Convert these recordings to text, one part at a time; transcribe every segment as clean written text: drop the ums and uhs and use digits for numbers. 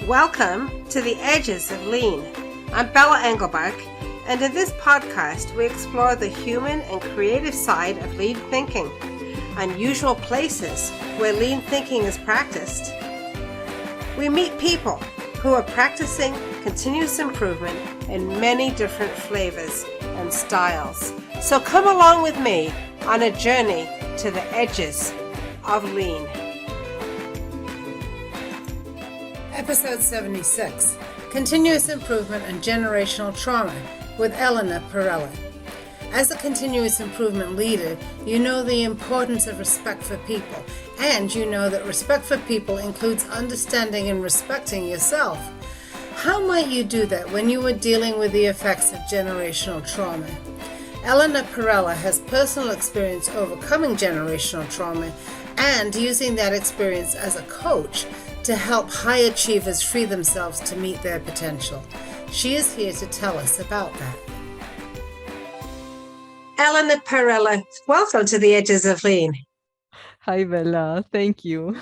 Welcome to the Edges of Lean. I'm Bella Engelbach, and in this podcast we explore the human and creative side of lean thinking, unusual places where lean thinking is practiced. We meet people who are practicing continuous improvement in many different flavors and styles. So come along with me on a journey to the edges of lean. Episode 76, Continuous Improvement and Generational Trauma with Elena Perella. As a continuous improvement leader, you know the importance of respect for people, and you know that respect for people includes understanding and respecting yourself. How might you do that when you are dealing with the effects of generational trauma? Elena Perella has personal experience overcoming generational trauma and using that experience as a coach to help high achievers free themselves to meet their potential. She is here to tell us about that. Elena Perella, welcome to the Edges of Lean. Hi, Bella. Thank you.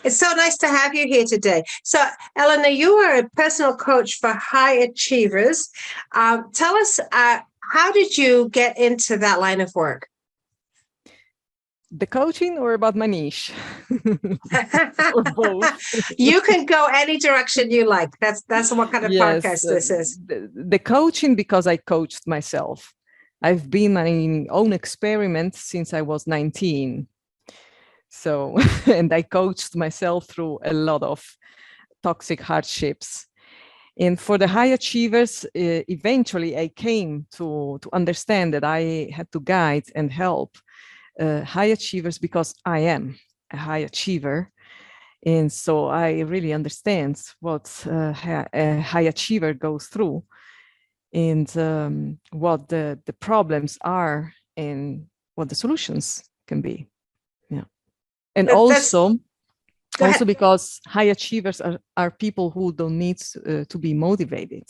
It's so nice to have you here today. So, Elena, you are a personal coach for high achievers. Tell us, how did you get into that line of work? The coaching or about my niche? Or both? You can go any direction you like. That's what kind of podcast this is. The coaching, because I coached myself. I've been my own experiment since I was 19. So, and I coached myself through a lot of toxic hardships. And for the high achievers, eventually I came to understand that I had to guide and help high achievers because I am a high achiever. And so I really understand what a high achiever goes through and what the problems are and what the solutions can be. Yeah. And also because high achievers are people who don't need to be motivated.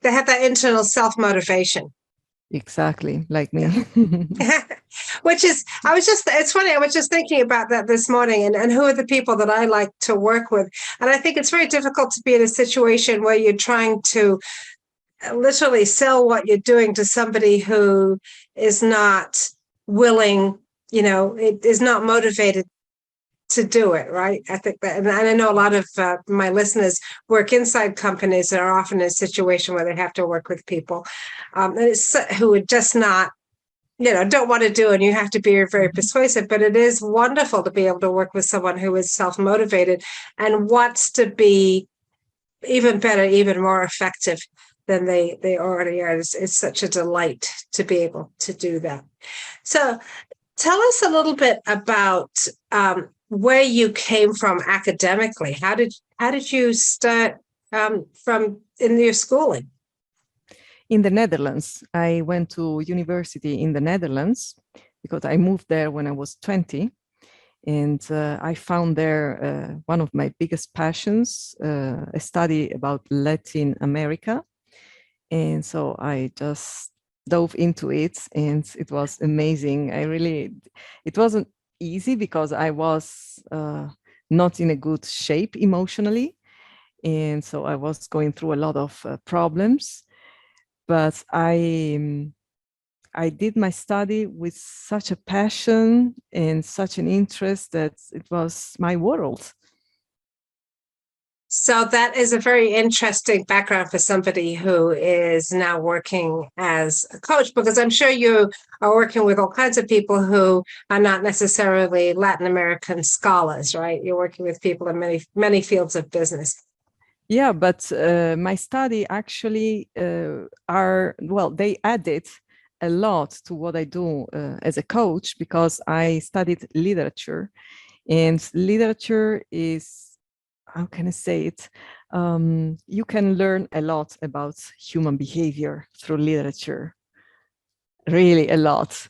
They have that internal self-motivation. Exactly, like me. Which is, it's funny, I was just thinking about that this morning and who are the people that I like to work with. And I think it's very difficult to be in a situation where you're trying to literally sell what you're doing to somebody who is not willing, is not motivated to do it, right? I think that, and I know a lot of my listeners work inside companies that are often in a situation where they have to work with people who are just not, don't want to do it, and you have to be very persuasive. But it is wonderful to be able to work with someone who is self-motivated and wants to be even better, even more effective than they already are. It's such a delight to be able to do that. So tell us a little bit about where you came from academically. How did you start from in your schooling? In the Netherlands. I went to university in the Netherlands because I moved there when I was 20. And I found there one of my biggest passions, a study about Latin America. And so I just dove into it and it was amazing. It wasn't easy because I was not in a good shape emotionally. And so I was going through a lot of problems. But I did my study with such a passion and such an interest that it was my world. So that is a very interesting background for somebody who is now working as a coach, because I'm sure you are working with all kinds of people who are not necessarily Latin American scholars, right? You're working with people in many fields of business. Yeah, but my study actually they added a lot to what I do as a coach, because I studied literature, and literature is, how can I say it? You can learn a lot about human behavior through literature, really a lot.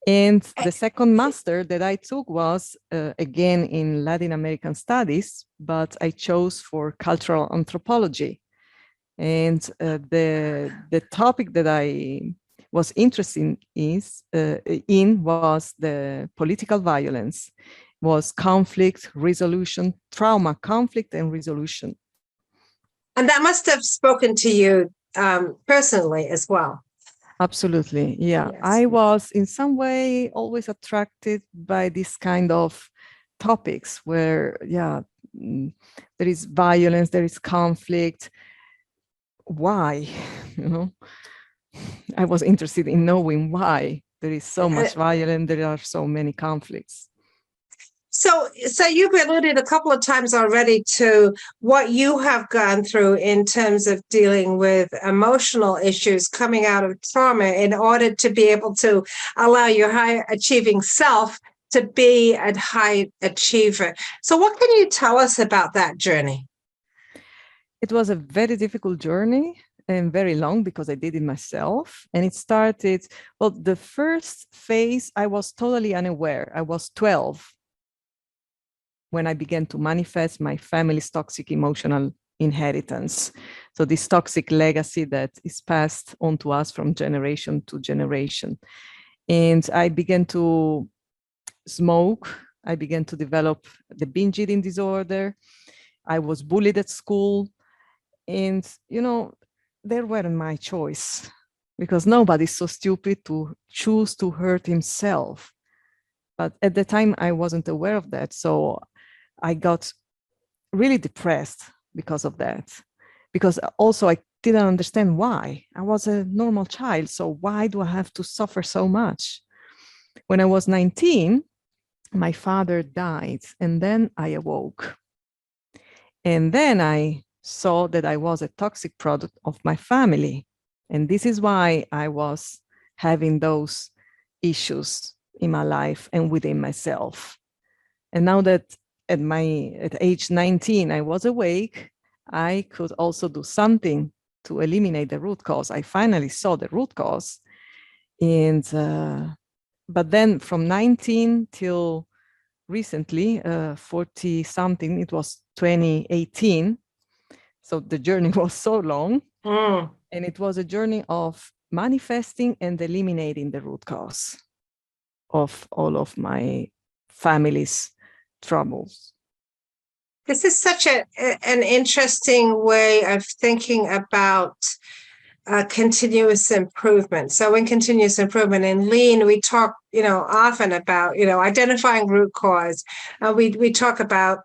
And the second master that I took was, again, in Latin American studies, but I chose for cultural anthropology. And the topic that I was interested in was the political violence was conflict resolution, trauma, conflict, and resolution. And that must have spoken to you personally as well. Absolutely. Yeah. Yes. I was in some way always attracted by this kind of topics where, there is violence, there is conflict. Why? I was interested in knowing why there is so much violence, there are so many conflicts. So you've alluded a couple of times already to what you have gone through in terms of dealing with emotional issues coming out of trauma in order to be able to allow your high achieving self to be a high achiever. So what can you tell us about that journey? It was a very difficult journey and very long because I did it myself. And it started, well, the first phase, I was totally unaware. I was 12 when I began to manifest my family's toxic emotional inheritance. So this toxic legacy that is passed on to us from generation to generation. And I began to smoke. I began to develop the binge eating disorder. I was bullied at school. And, they weren't my choice because nobody's so stupid to choose to hurt himself. But at the time, I wasn't aware of that. So I got really depressed because of that. Because also I didn't understand why. I was a normal child. So why do I have to suffer so much? When I was 19, my father died, and then I awoke. And then I saw that I was a toxic product of my family. And this is why I was having those issues in my life and within myself. And now that at age 19, I was awake, I could also do something to eliminate the root cause. I finally saw the root cause. And, but then from 19 till recently, 40 something, it was 2018. So the journey was so long. And it was a journey of manifesting and eliminating the root cause of all of my family's troubles. This is such an interesting way of thinking about continuous improvement. So in continuous improvement in lean, we talk, often about, identifying root cause. We talk about,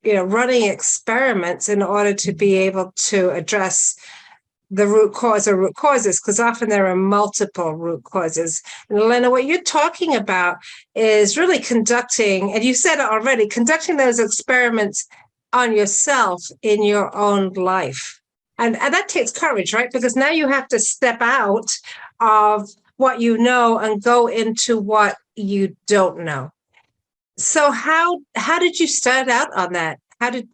running experiments in order to be able to address the root cause or root causes, because often there are multiple root causes. And Elena, what you're talking about is really conducting, and you said it already, conducting those experiments on yourself in your own life. And that takes courage, right? Because now you have to step out of what you know and go into what you don't know. So how did you start out on that? And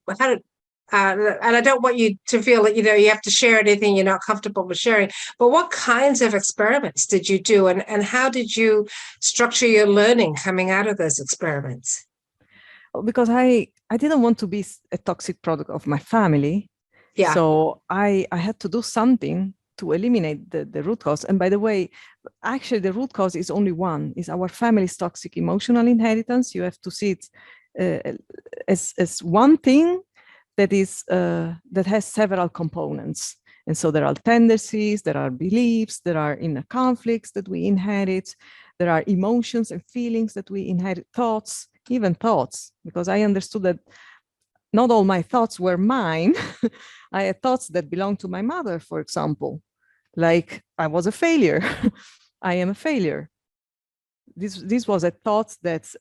I don't want you to feel that, you have to share anything you're not comfortable with sharing, but what kinds of experiments did you do? And how did you structure your learning coming out of those experiments? Because I didn't want to be a toxic product of my family. Yeah. So I had to do something to eliminate the root cause. And by the way, actually the root cause is only one, is our family's toxic emotional inheritance. You have to see it as one thing that is that has several components. And so there are tendencies, there are beliefs, there are inner conflicts that we inherit, there are emotions and feelings that we inherit, thoughts, even thoughts, because I understood that not all my thoughts were mine. I had thoughts that belonged to my mother, for example, like I was a failure. I am a failure. This was a thought that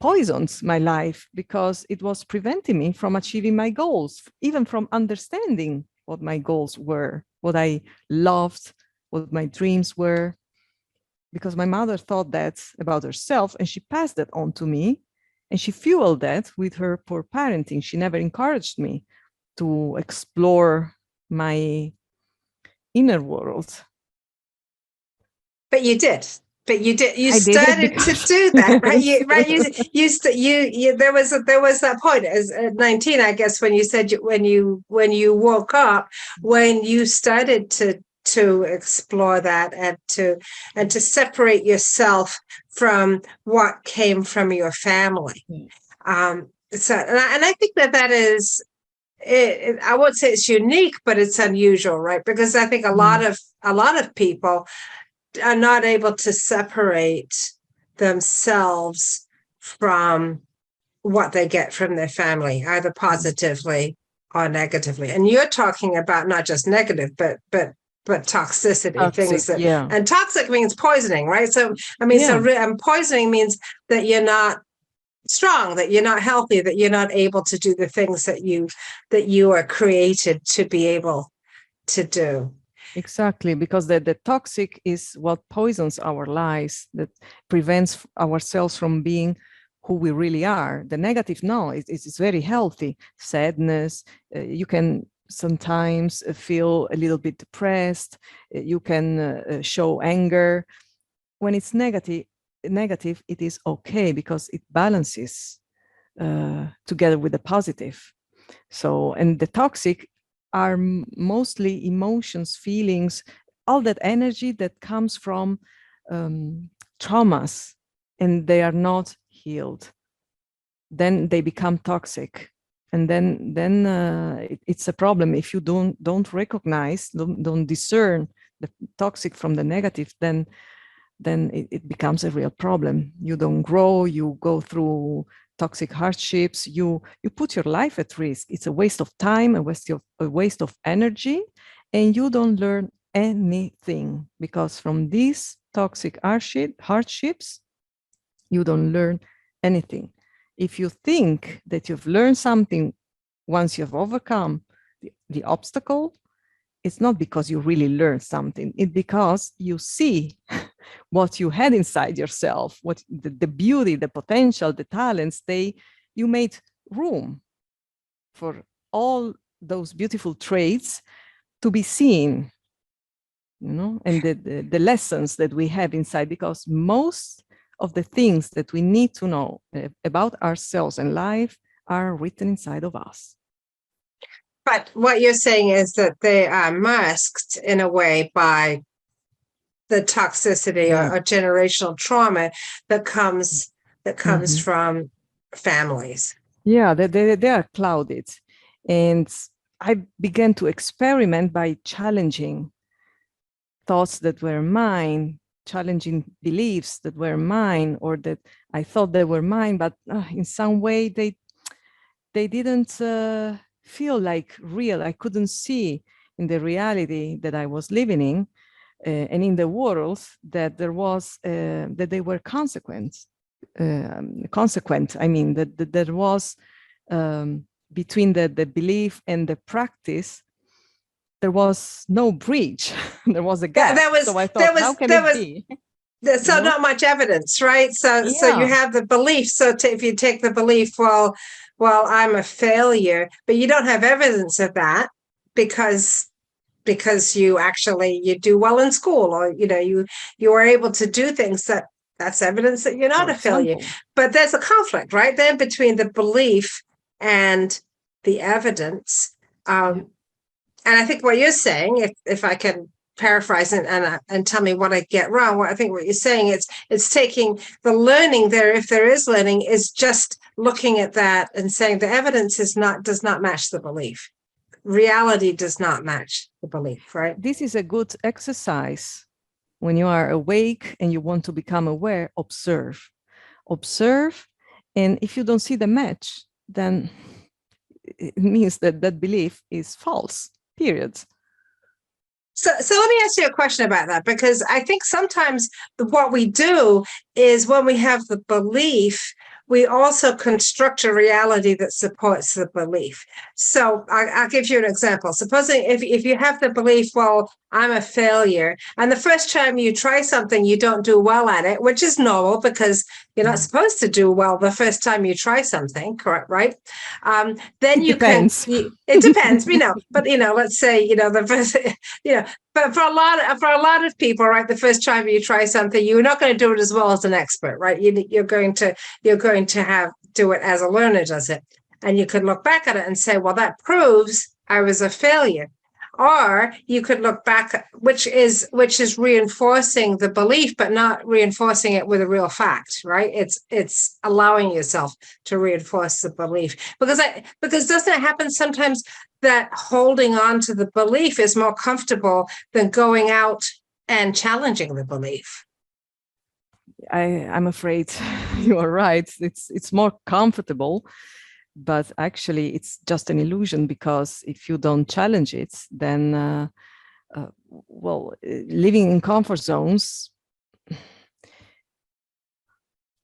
poisoned my life because it was preventing me from achieving my goals, even from understanding what my goals were, what I loved, what my dreams were, because my mother thought that about herself and she passed that on to me, and she fueled that with her poor parenting. She never encouraged me to explore my inner world. But you did. You started to do that, right? There was that point as at 19, I guess, when you said when you woke up, when you started to to explore that and to separate yourself from what came from your family. So, and I think that is, I won't say it's unique, but it's unusual, right? Because I think a lot of people are not able to separate themselves from what they get from their family, either positively or negatively. And you're talking about not just negative, but toxicity, Toxic, things that, yeah. and toxic means poisoning, right? So, I mean, poisoning means that you're not strong, that you're not healthy, that you're not able to do the things that you are created to be able to do. Exactly, because the toxic is what poisons our lives, that prevents ourselves from being who we really are. The negative, no, it's very healthy. Sadness, you can sometimes feel a little bit depressed, you can show anger. When it's negative, it is okay because it balances together with the positive. So, and the toxic are mostly emotions, feelings, all that energy that comes from traumas, and they are not healed. Then they become toxic, and then it's a problem if you don't recognize, don't discern the toxic from the negative. Then it becomes a real problem. You don't grow. You go through toxic hardships. You put your life at risk. It's a waste of time, a waste of energy, and you don't learn anything, because from these toxic hardships, you don't learn anything. If you think that you've learned something once you've overcome the obstacle, it's not because you really learned something. It's because you see what you had inside yourself, what the beauty, the potential, the talents, you made room for all those beautiful traits to be seen, and the lessons that we have inside, because most of the things that we need to know about ourselves and life are written inside of us. But what you're saying is that they are masked in a way by the toxicity or generational trauma that comes from families. Yeah, they are clouded. And I began to experiment by challenging thoughts that were mine, challenging beliefs that were mine, or that I thought they were mine, but in some way they didn't feel like real. I couldn't see in the reality that I was living in and in the world that there was that they were consequent. I mean that there was between the belief and the practice, there was no bridge. There was a gap. So I thought, how can it be? So not much evidence, right? So you have the belief. So if you take the belief, well, I'm a failure, but you don't have evidence of that because you do well in school, or you are able to do things that's evidence that you're not a failure. But there's a conflict right then between the belief and the evidence. And I think what you're saying, if I can paraphrase it and tell me what I get wrong, I think what you're saying it's taking the learning there, if there is learning, is just looking at that and saying the evidence does not match the belief. Reality does not match the belief, right? This is a good exercise. When you are awake and you want to become aware, observe. And if you don't see the match, then it means that belief is false, period. So let me ask you a question about that, because I think sometimes what we do is when we have the belief, we also construct a reality that supports the belief. So I'll give you an example. Supposing if you have the belief, well, I'm a failure, and the first time you try something, you don't do well at it, which is normal because you're not supposed to do well the first time you try something, correct? Right? Then it depends. It depends, but let's say, the first, but for a lot of people, right, the first time you try something, you're not going to do it as well as an expert, right? You're going to do it as a learner does it, and you could look back at it and say, well, that proves I was a failure. Or you could look back, which is reinforcing the belief, but not reinforcing it with a real fact, right? It's allowing yourself to reinforce the belief, because doesn't it happen sometimes that holding on to the belief is more comfortable than going out and challenging the belief? I'm afraid you are right. It's more comfortable, but actually it's just an illusion, because if you don't challenge it, then living in comfort zones,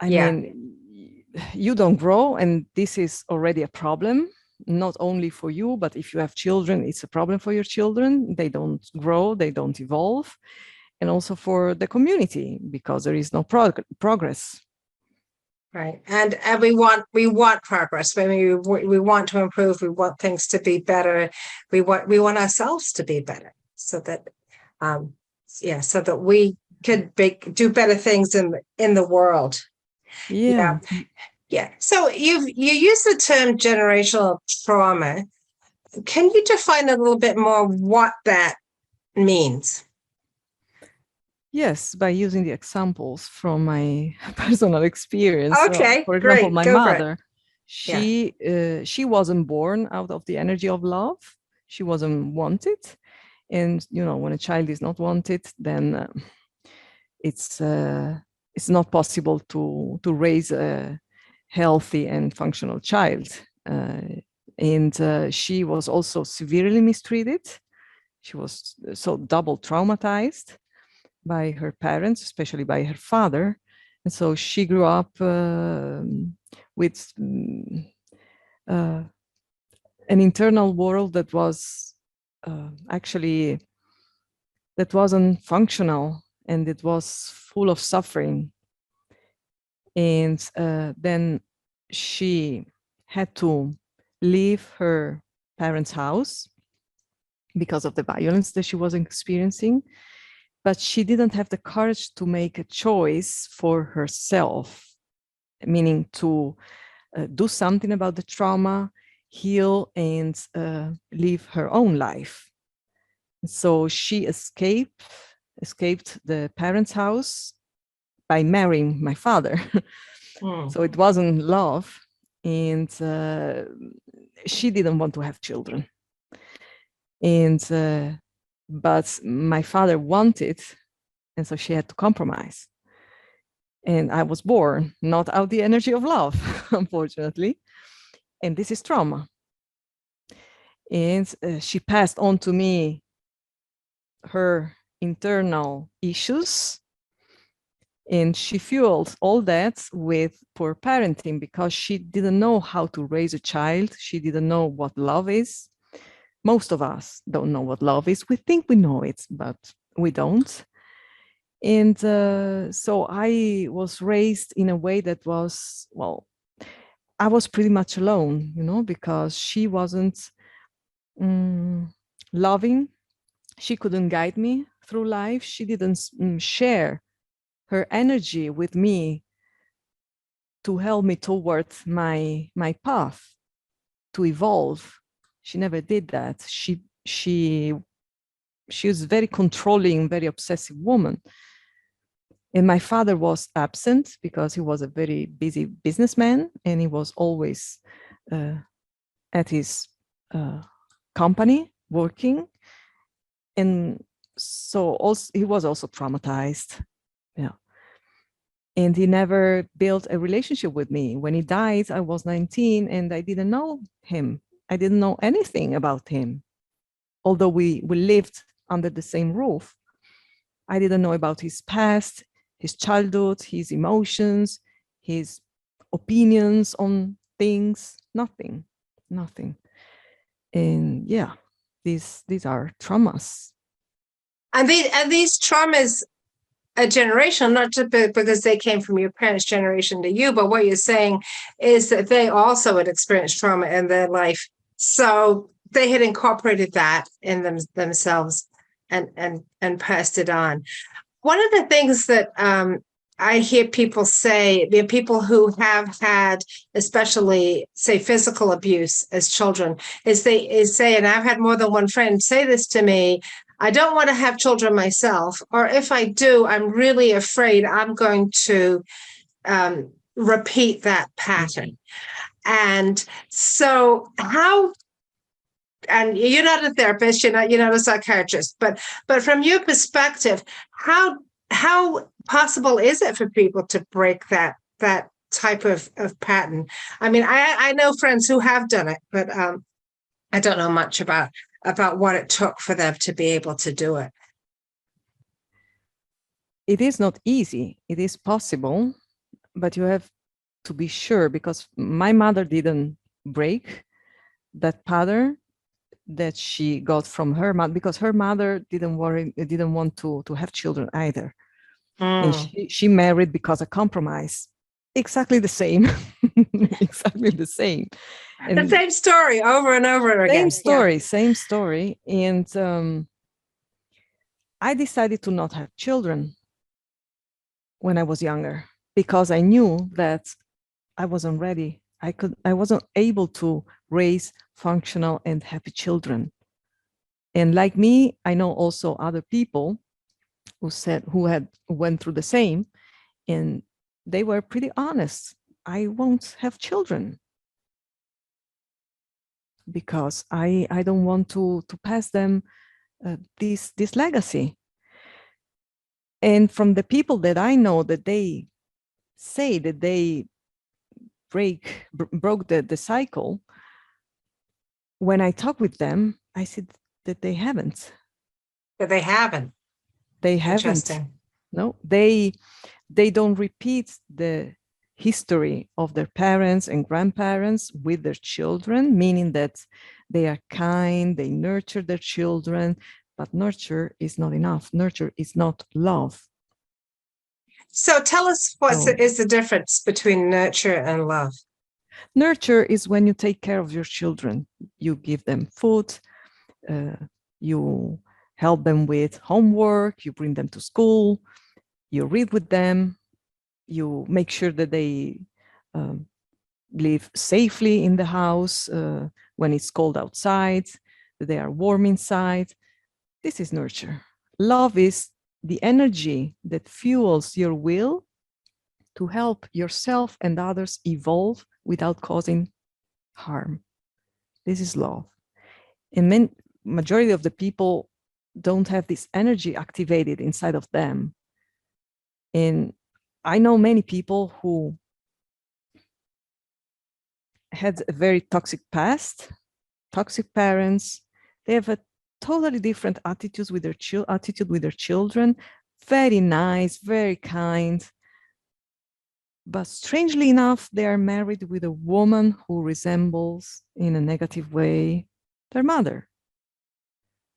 I mean, you don't grow, and this is already a problem, not only for you, but if you have children, it's a problem for your children. They don't grow, they don't evolve, and also for the community, because there is no progress. Right. And we want progress. I mean, we want to improve. We want things to be better. We want ourselves to be better, so that so that we could do better things in the world. Yeah. Yeah. So you use the term generational trauma. Can you define a little bit more what that means? Yes, by using the examples from my personal experience. Okay, for example, great. my Go mother, for it. she wasn't born out of the energy of love. She wasn't wanted, and when a child is not wanted, then it's not possible to raise a healthy and functional child. And she was also severely mistreated. She was so double traumatized by her parents, especially by her father. And so she grew up with an internal world that was actually, that wasn't functional, and it was full of suffering. And then she had to leave her parents' house because of the violence that she was experiencing. But she didn't have the courage to make a choice for herself, meaning to do something about the trauma, heal, and live her own life. So she escaped the parents' house by marrying my father. So it wasn't love, and she didn't want to have children. And but my father wanted, and so she had to compromise. And I was born not out the energy of love, unfortunately. And this is trauma. And she passed on to me her internal issues. And she fueled all that with poor parenting, because she didn't know how to raise a child. She didn't know what love is. Most of us don't know what love is. We think we know it, but we don't. And so I was raised in a way that was, I was pretty much alone, because she wasn't loving. She couldn't guide me through life. She didn't share her energy with me to help me towards my path to evolve. She never did that. She was a very controlling, very obsessive woman. And my father was absent because he was a very busy businessman, and he was always at his company working. And so also, he was also traumatized. Yeah. And he never built a relationship with me. When he died, I was 19 and I didn't know him. I didn't know anything about him. Although we lived under the same roof, I didn't know about his past, his childhood, his emotions, his opinions on things, nothing. And yeah, these are traumas. And these traumas a generation, not just because they came from your parents' generation to you, but what you're saying is that they also had experienced trauma in their life. So they had incorporated that in themselves and passed it on. One of the things that I hear people say, there are people who have had, especially say physical abuse as children, is say, and I've had more than one friend say this to me, I don't want to have children myself, or if I do, I'm really afraid I'm going to repeat that pattern. And so and you're not a therapist, you're not a psychiatrist, but from your perspective, how possible is it for people to break that type of pattern? I mean, I know friends who have done it, but I don't know much about what it took for them to be able to do it. It is not easy. It is possible, but you have to be sure, because my mother didn't break that pattern that she got from her mother, because her mother didn't want to have children either. And she married because of compromise. Exactly the same. Exactly the same. And the same story over and over again. Same story. And I decided to not have children when I was younger, because I knew that I wasn't ready. I wasn't able to raise functional and happy children. And like me, I know also other people who had went through the same, and they were pretty honest. I won't have children because I don't want to pass them this legacy. And from the people that I know, that they say that they broke the cycle, when I talk with them, I said that they haven't. That they haven't. They haven't. No, they don't repeat the history of their parents and grandparents with their children, meaning that they are kind, they nurture their children, but nurture is not enough. Nurture is not love. So tell us what is the difference between nurture and love? Nurture is when you take care of your children. You give them food, you help them with homework, you bring them to school, you read with them, you make sure that they live safely in the house when it's cold outside, that they are warm inside. This is nurture. Love is the energy that fuels your will to help yourself and others evolve without causing harm. This is love. And majority of the people don't have this energy activated inside of them. And I know many people who had a very toxic past, toxic parents. They have a totally different attitude with their children. Very nice, very kind. But strangely enough, they are married with a woman who resembles, in a negative way, their mother.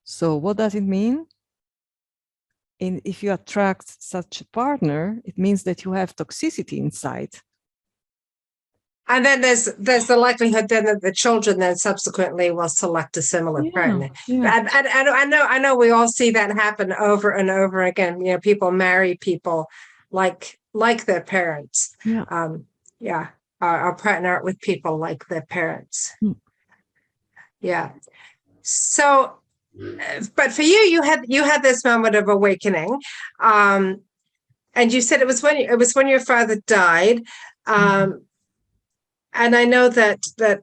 So what does it mean? And if you attract such a partner, it means that you have toxicity inside. And then there's the likelihood then that the children then subsequently will select a similar partner. Yeah. I know we all see that happen over and over again. You know, people marry people like their parents. Yeah. Or partner with people like their parents. Yeah. So, but for you had this moment of awakening, and you said it was when your father died. And I know that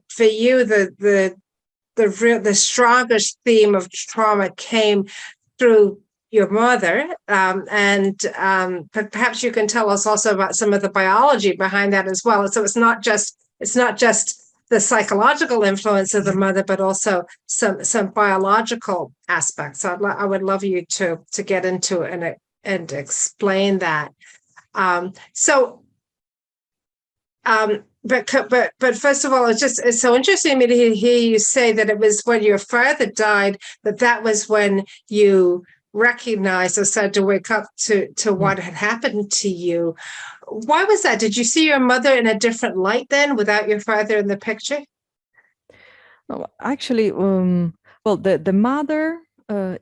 for you, the strongest theme of trauma came through your mother, but perhaps you can tell us also about some of the biology behind that as well. So it's not just the psychological influence of the mother, but also some biological aspects. I would love you to get into it and explain that. But first of all, it's so interesting to me to hear you say that it was when your father died that was when you recognized or started to wake up to what had happened to you. Why was that? Did you see your mother in a different light then, without your father in the picture? No, actually, well, the mother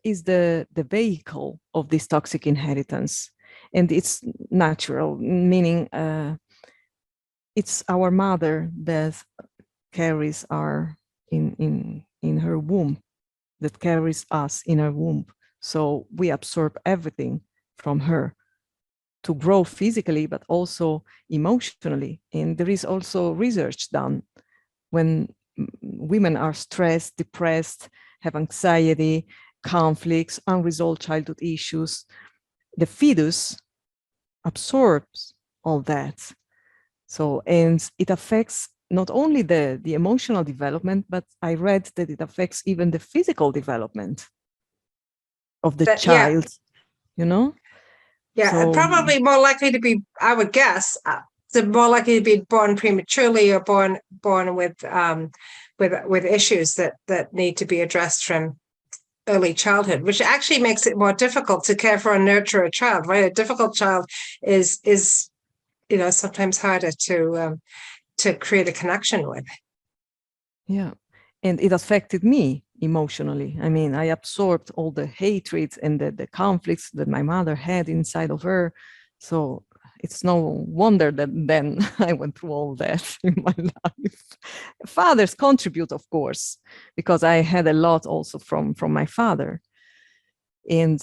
is the vehicle of this toxic inheritance. and it's natural, meaning it's our mother that carries our in her womb, that carries us in her womb. So we absorb everything from her to grow physically, but also emotionally. And there is also research done when women are stressed, depressed, have anxiety, conflicts, unresolved childhood issues, the fetus absorbs all that. So, and it affects not only the emotional development, but I read that it affects even the physical development of the child, you know? Yeah, So, probably more likely to be, I would guess, more likely to be born prematurely or born with issues that need to be addressed from early childhood, which actually makes it more difficult to care for and nurture a child, right? A difficult child is sometimes harder to create a connection with. Yeah, and it affected me emotionally. I mean, I absorbed all the hatred and the conflicts that my mother had inside of her. So it's no wonder that then I went through all that in my life. Fathers contribute, of course, because I had a lot also from my father. And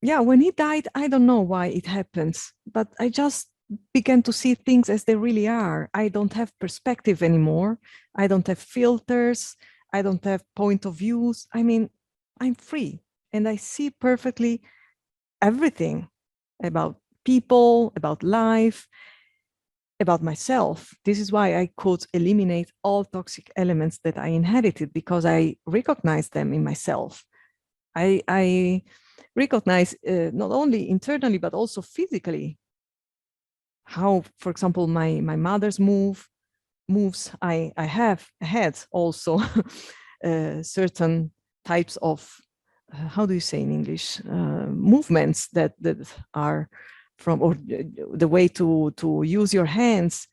yeah, when he died, I don't know why it happens, but I just began to see things as they really are. I don't have perspective anymore. I don't have filters. I don't have point of views. I mean, I'm free and I see perfectly everything about people, about life, about myself. This is why I could eliminate all toxic elements that I inherited, because I recognize them in myself. I recognize not only internally, but also physically, how, for example, my mother's moves, I had also certain types of, how do you say in English, movements that are from, or the way to use your hands.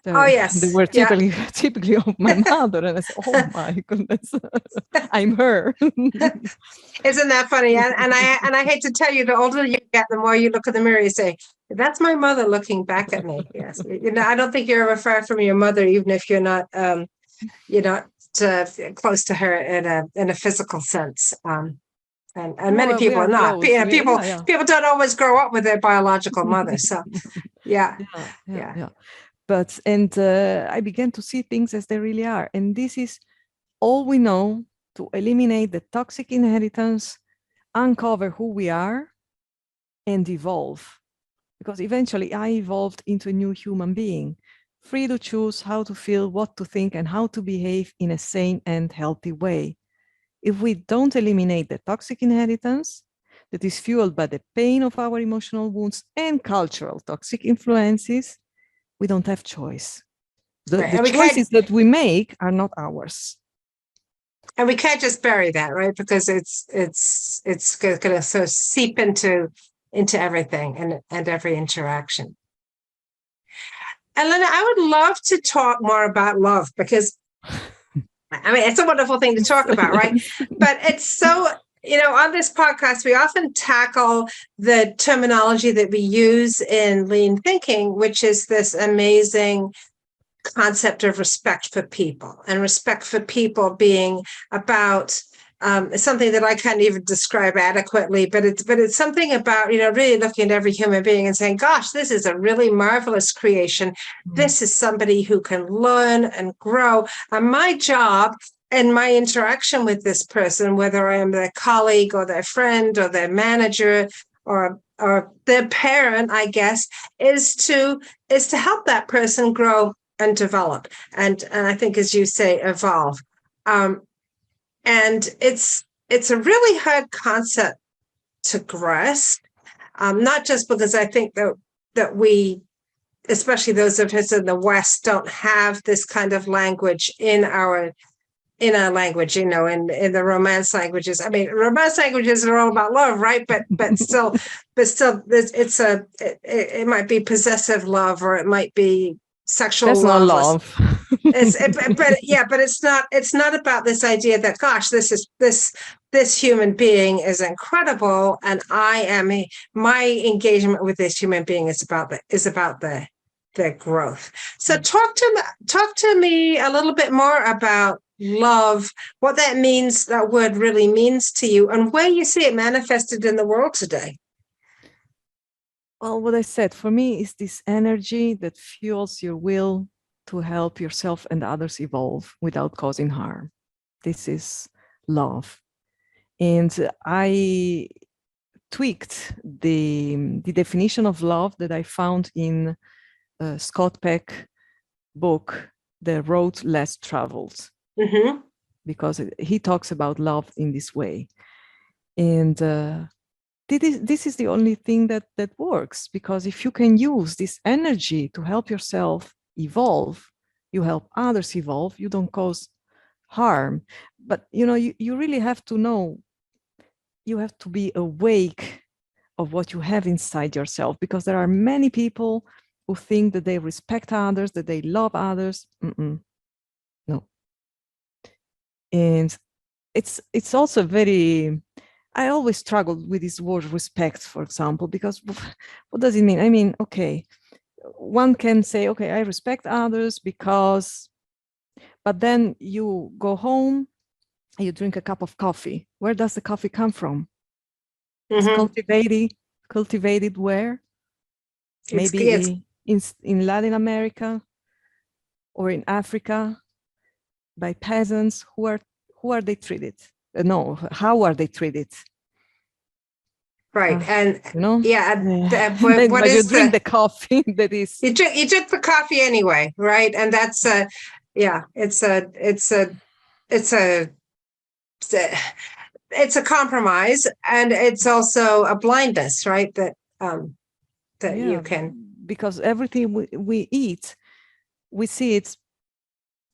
Oh yes, they were typically of my mother, and I said, "Oh my goodness, I'm her." Isn't that funny? And I hate to tell you, the older you get, the more you look in the mirror, you say, "That's my mother looking back at me." Yes, I don't think you're ever far from your mother, even if you're not close to her in a physical sense. And many people are not. People don't always grow up with their biological mother. So yeah. But I began to see things as they really are, and this is all we know to eliminate the toxic inheritance, uncover who we are, and evolve. Because eventually I evolved into a new human being, free to choose how to feel, what to think, and how to behave in a sane and healthy way. If we don't eliminate the toxic inheritance that is fueled by the pain of our emotional wounds and cultural toxic influences, we don't have choice. The choices that we make are not ours. And we can't just bury that, right? Because it's going to sort of seep into everything and every interaction. Elena, I would love to talk more about love, because I mean, it's a wonderful thing to talk about, right? But it's so, on this podcast, we often tackle the terminology that we use in lean thinking, which is this amazing concept of respect for people, and respect for people being about something that I can't even describe adequately, but it's something about, really looking at every human being and saying, gosh, this is a really marvelous creation. Mm-hmm. This is somebody who can learn and grow. And my job and my interaction with this person, whether I am their colleague or their friend or their manager or their parent, I guess, is to help that person grow and develop, and I think, as you say, evolve. And it's a really hard concept to grasp, not just because I think that we, especially those of us in the West, don't have this kind of language in our language, in the Romance languages. I mean, Romance languages are all about love, right? But still, it might be possessive love, or it might be sexual love. That's not love. But it's not about this idea that, gosh, this human being is incredible, and my engagement with this human being is about the growth. So talk to me a little bit more about love, what that means, that word really means to you, and where you see it manifested in the world today. Well, what I said, for me, is this energy that fuels your will to help yourself and others evolve without causing harm. This is love. And I tweaked the definition of love that I found in Scott Peck book, The Road Less Traveled, because he talks about love in this way. And this is the only thing that works, because if you can use this energy to help yourself evolve, you help others evolve, you don't cause harm. But you really have to know, you have to be awake of what you have inside yourself, because there are many people who think that they respect others, that they love others. No. And it's also very, I always struggled with this word respect, for example, because what does it mean? I mean, okay, one can say, okay, I respect others because, but then you go home and you drink a cup of coffee. Where does the coffee come from? It's cultivated where? Maybe in Latin America or in Africa by peasants. Who are they treated? No, how are they treated? Right, and but you drink the coffee. That is, you drink the coffee anyway, right? And that's it's a compromise, and it's also a blindness, right? That you can, because everything we eat, we see it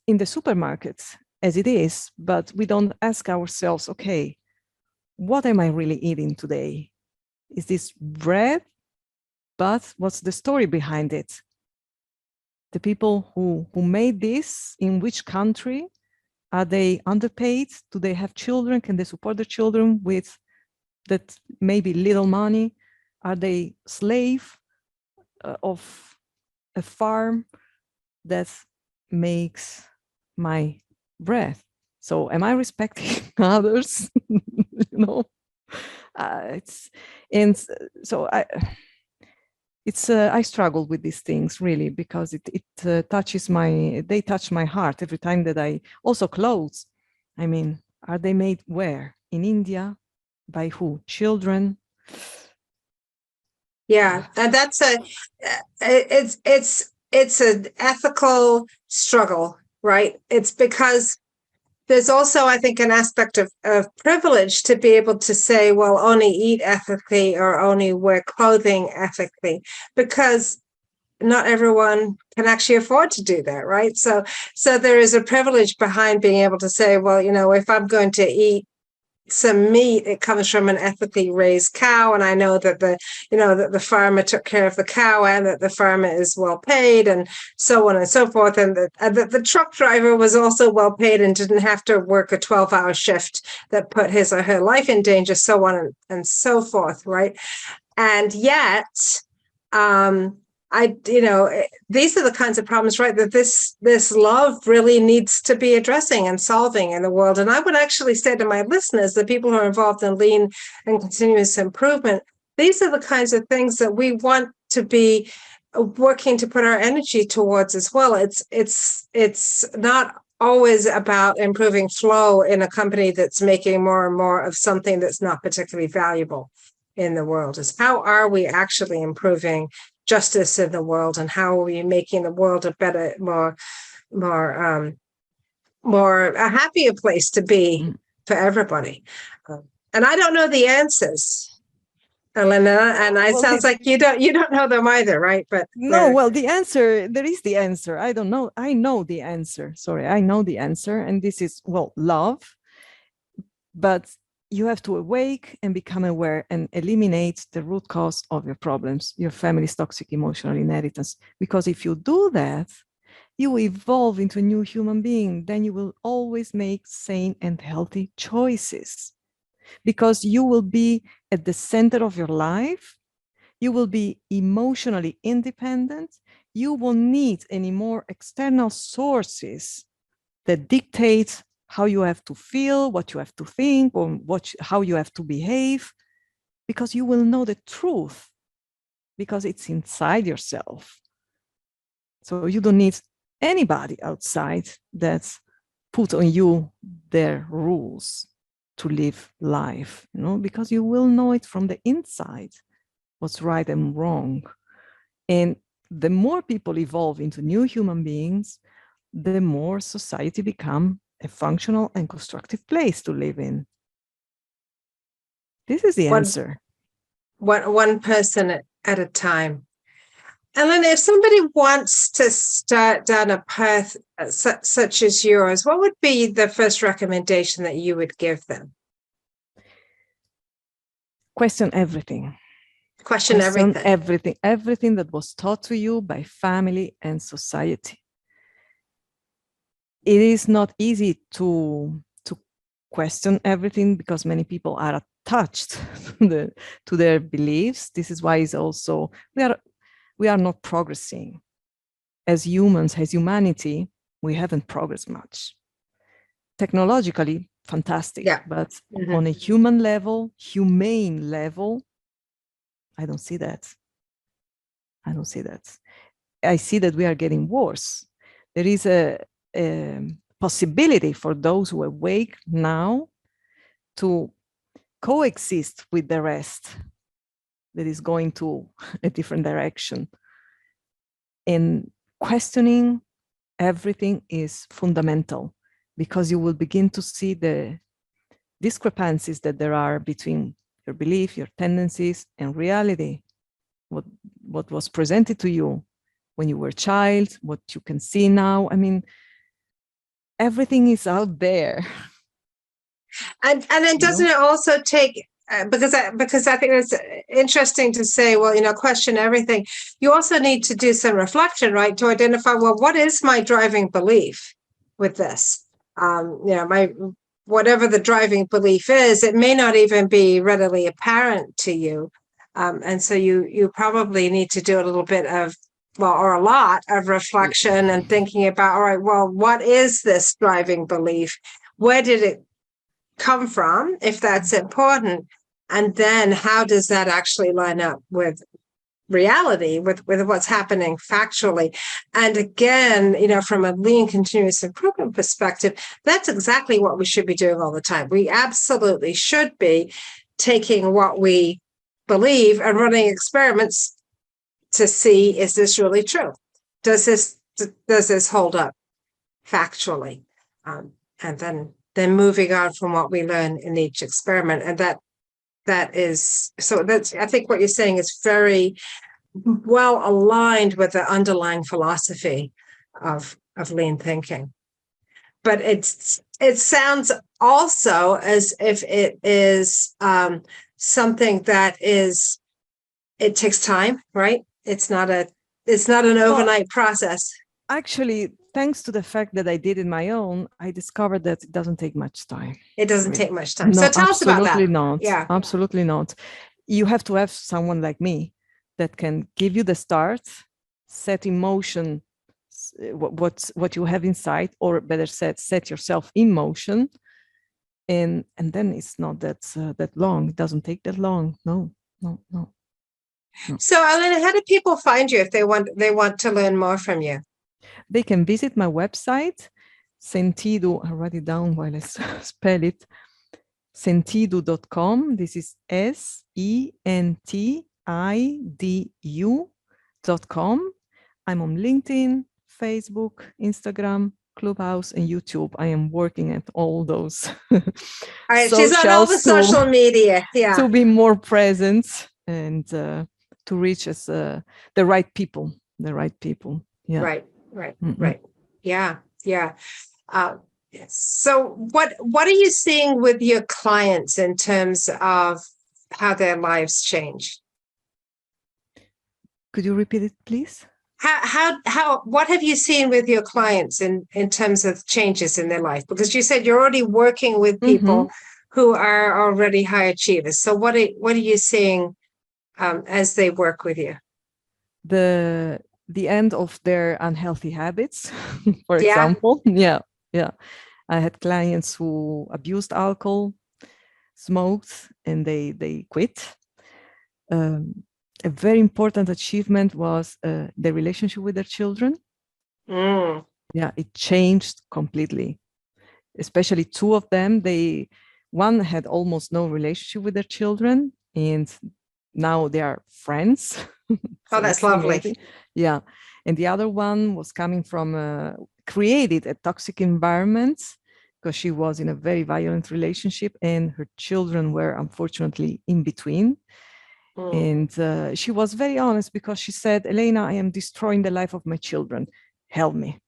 in the supermarkets as it is, but we don't ask ourselves, okay, what am I really eating today? Is this bread? But what's the story behind it? The people who made this, in which country? Are they underpaid? Do they have children? Can they support their children with that maybe little money? Are they slave of a farm that makes my bread? So am I respecting others? I struggle with these things, really, because they touch my heart every time that I, also clothes. I mean, are they made where? In India? By who? Children? Yeah, and that's it's an ethical struggle, right? It's because there's also, I think, an aspect of privilege to be able to say, well, only eat ethically or only wear clothing ethically, because not everyone can actually afford to do that, right? So there is a privilege behind being able to say, well, if I'm going to eat some meat, it comes from an ethically raised cow, and I know that that the farmer took care of the cow, and that the farmer is well paid, and so on and so forth, and that the truck driver was also well paid and didn't have to work a 12-hour shift that put his or her life in danger, so on and so forth, right? And yet, these are the kinds of problems, right, that this love really needs to be addressing and solving in the world. And I would actually say to my listeners, the people who are involved in lean and continuous improvement, these are the kinds of things that we want to be working to put our energy towards as well. It's not always about improving flow in a company that's making more and more of something that's not particularly valuable in the world. Is how are we actually improving justice in the world, and how are we making the world a better, more a happier place to be for everybody? And I don't know the answers, Elena, and it sounds like you don't know them either, right? But no, well, there is the answer. I don't know. I know the answer. Sorry, I know the answer, and this is, well, love. But you have to awake and become aware and eliminate the root cause of your problems, your family's toxic emotional inheritance. Because if you do that, you evolve into a new human being, then you will always make sane and healthy choices, because you will be at the center of your life. You will be emotionally independent. You won't need any more external sources that dictate how you have to feel, what you have to think, or how you have to behave, because you will know the truth, because it's inside yourself. So you don't need anybody outside that put on you their rules to live life, because you will know it from the inside, what's right and wrong. And the more people evolve into new human beings, the more society become a functional and constructive place to live in. This is the answer. One person at a time. Elena, if somebody wants to start down a path such as yours, what would be the first recommendation that you would give them? Question everything. Question everything. Everything that was taught to you by family and society. It is not easy to question everything, because many people are attached to their beliefs. This is why it's also we are not progressing as humans, as humanity. We haven't progressed much. Technologically, fantastic, but on a human level, humane level, I don't see that. I see that we are getting worse. There is a possibility for those who awake now to coexist with the rest that is going to a different direction. And questioning everything is fundamental, because you will begin to see the discrepancies that there are between your belief, your tendencies, and reality. What was presented to you when you were a child, what you can see now. I mean, everything is out there. And then doesn't it also take, because I think it's interesting to say, well, question everything. You also need to do some reflection, right, to identify, well, what is my driving belief with this? Whatever the driving belief is, it may not even be readily apparent to you. And so you probably need to do a little bit of, or a lot of reflection and thinking about, all right, well, what is this driving belief? Where did it come from, if that's important? And then how does that actually line up with reality, with what's happening factually? And again, from a lean continuous improvement perspective, that's exactly what we should be doing all the time. We absolutely should be taking what we believe and running experiments to see, is this really true? Does this hold up factually? And then moving on from what we learn in each experiment. And that is, so that's, I think what you're saying is very well aligned with the underlying philosophy of lean thinking. But it sounds also as if it is something that it takes time, right? It's not an overnight process. Actually, thanks to the fact that I did it my own, I discovered that it doesn't take much time. It doesn't take much time. No, so tell us about that. Absolutely not. Yeah. Absolutely not. You have to have someone like me that can give you the start, set in motion what you have inside, or better said, set yourself in motion. And then it's not that long. It doesn't take that long. No. So, Elena, how do people find you if they want to learn more from you? They can visit my website, Sentido. I'll write it down while I spell it. Sentido.com. This is SENTIDU.com. I'm on LinkedIn, Facebook, Instagram, Clubhouse, and YouTube. I am working at all those. All right, she's on all the social media. Yeah. To be more present and to reach us the right people. Yeah. Right. Right. Yeah. So what are you seeing with your clients in terms of how their lives change? Could you repeat it, please? what have you seen with your clients in terms of changes in their life? Because you said you're already working with people who are already high achievers. So what are you seeing as they work with you? The end of their unhealthy habits, for example. Yeah. I had clients who abused alcohol, smoked, and they quit. A very important achievement was the relationship with their children. Yeah, it changed completely. Especially two of them, one had almost no relationship with their children, and now they are friends. So that's lovely. Amazing. Yeah. And the other one was coming from created a toxic environment because she was in a very violent relationship and her children were unfortunately in between. And she was very honest because she said, Elena, I am destroying the life of my children. Help me.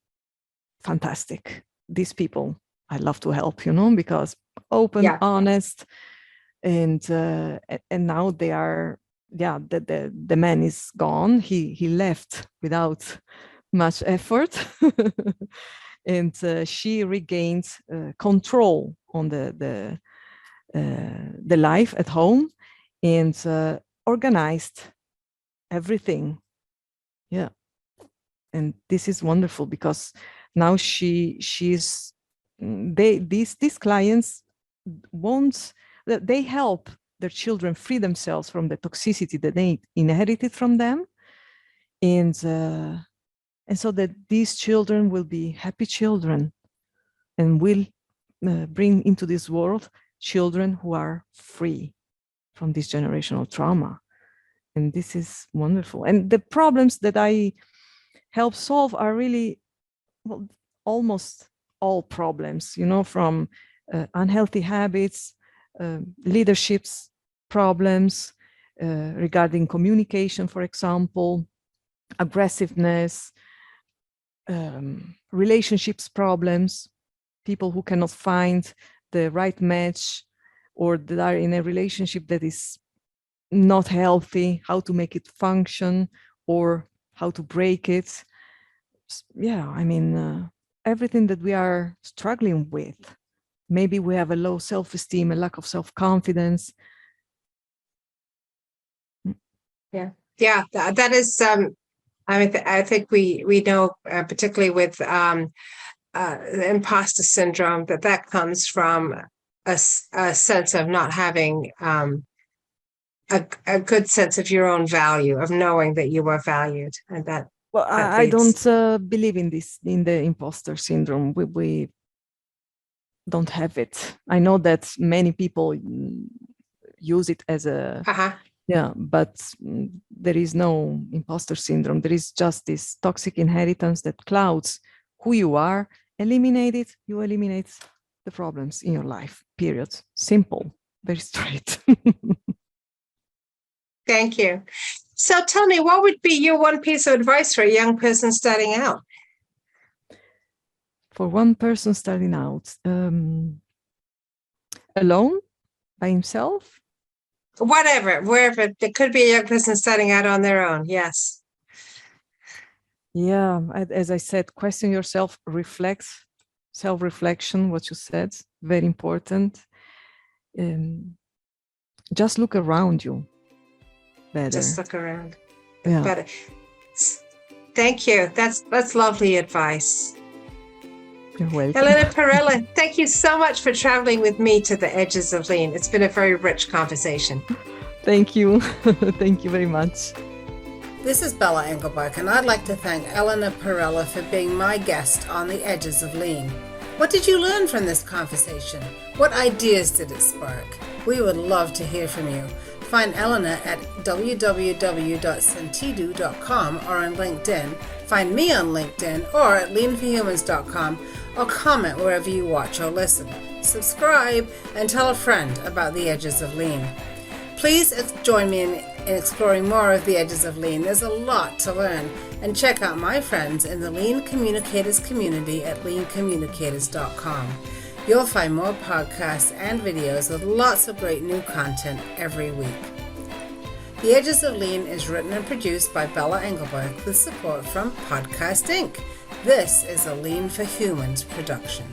Fantastic. These people, I love to help, because open, honest, and now they are, the man is gone. He left without much effort. And she regained control on the life at home and organized everything. Yeah. And this is wonderful because now these clients they help their children free themselves from the toxicity that they inherited from them, and so that these children will be happy children and will bring into this world children who are free from this generational trauma. And this is wonderful. And the problems that I help solve are really, well, almost all problems, from unhealthy habits, leaderships problems, regarding communication, for example, aggressiveness, relationships problems, people who cannot find the right match or that are in a relationship that is not healthy, how to make it function or how to break it. Yeah, I mean, everything that we are struggling with. Maybe we have a low self-esteem, a lack of self-confidence. Yeah, that is. I think we know, particularly with imposter syndrome, that comes from a sense of not having a good sense of your own value, of knowing that you are valued, and that. Well, I don't believe in this, in the imposter syndrome. We don't have it. I know that many people use it as a but there is no imposter syndrome. There is just this toxic inheritance that clouds who you are. Eliminate it, you eliminate the problems in your life, period. Simple, very straight. Thank you. So tell me, what would be your one piece of advice for a young person starting out? For one person starting out, alone, by himself? Whatever, wherever. It could be a young person starting out on their own, yes. Yeah, as I said, question yourself, reflect, self-reflection, what you said, very important. Just look around you better. Just look around. Yeah. Better. Thank you. That's lovely advice. You're welcome. Elena Perella, thank you so much for traveling with me to the edges of lean. It's been a very rich conversation. Thank you. Thank you very much. This is Bella Engelbach, and I'd like to thank Elena Perella for being my guest on the Edges of Lean. What did you learn from this conversation? What ideas did it spark? We would love to hear from you. Find Elena at www.sentidu.com or on LinkedIn. Find me on LinkedIn or at leanforhumans.com, or comment wherever you watch or listen. Subscribe and tell a friend about the Edges of Lean. Please join me in exploring more of the Edges of Lean. There's a lot to learn. And check out my friends in the Lean Communicators community at leancommunicators.com. You'll find more podcasts and videos with lots of great new content every week. The Edges of Lean is written and produced by Bella Engelberg with support from Podcast Inc. This is a Lean for Humans production.